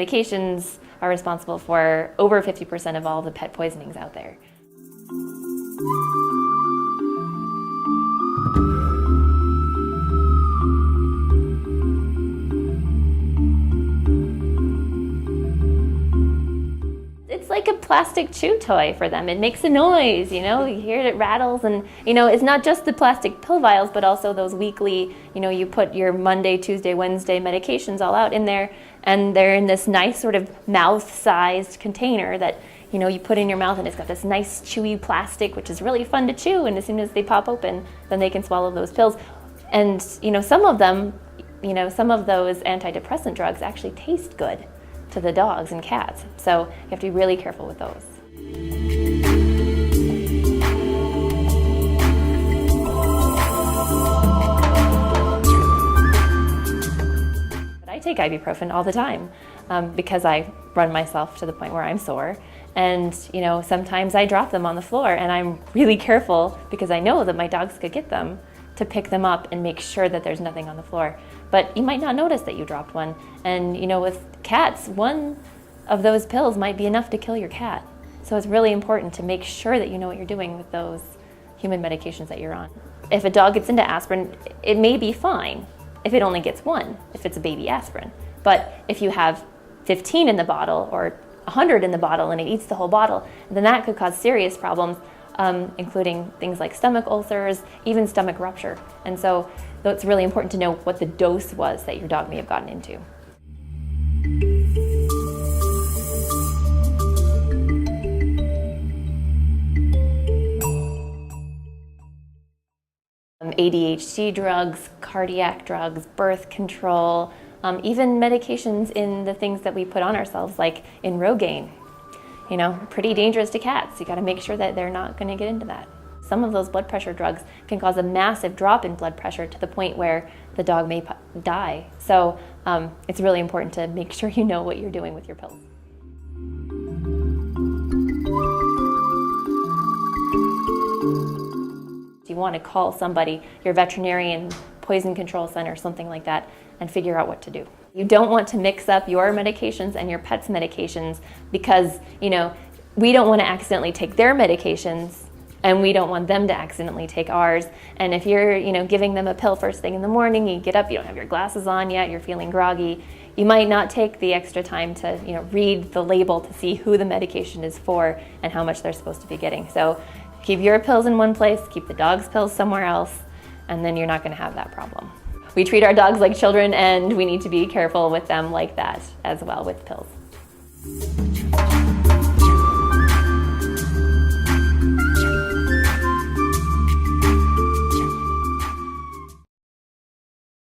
medications are responsible for over 50% of all the pet poisonings out there. It's like a plastic chew toy for them. It makes a noise, you hear it rattles, and it's not just the plastic pill vials, but also those weekly, you put your Monday, Tuesday, Wednesday medications all out in there, and they're in this nice sort of mouth-sized container that you put in your mouth, and it's got this nice chewy plastic, which is really fun to chew, and as soon as they pop open, then they can swallow those pills. And some of them, some of those antidepressant drugs actually taste good to the dogs and cats, so you have to be really careful with those. But I take ibuprofen all the time because I run myself to the point where I'm sore, and sometimes I drop them on the floor, and I'm really careful because I know that my dogs could get them, to pick them up and make sure that there's nothing on the floor. But you might not notice that you dropped one. And with cats, one of those pills might be enough to kill your cat. So it's really important to make sure that you know what you're doing with those human medications that you're on. If a dog gets into aspirin, it may be fine if it only gets one, if it's a baby aspirin. But if you have 15 in the bottle or 100 in the bottle and it eats the whole bottle, then that could cause serious problems, including things like stomach ulcers, even stomach rupture. And so it's really important to know what the dose was that your dog may have gotten into. ADHD drugs, cardiac drugs, birth control, even medications in the things that we put on ourselves, like in Rogaine. Pretty dangerous to cats. You got to make sure that they're not going to get into that. Some of those blood pressure drugs can cause a massive drop in blood pressure to the point where the dog may die. So it's really important to make sure you know what you're doing with your pills. You want to call somebody, your veterinarian, poison control center, something like that, and figure out what to do. You don't want to mix up your medications and your pet's medications because, we don't want to accidentally take their medications and we don't want them to accidentally take ours. And if you're, giving them a pill first thing in the morning, you get up, you don't have your glasses on yet, you're feeling groggy, you might not take the extra time to, read the label to see who the medication is for and how much they're supposed to be getting. So keep your pills in one place, keep the dog's pills somewhere else, and then you're not going to have that problem. We treat our dogs like children, and we need to be careful with them like that as well with pills.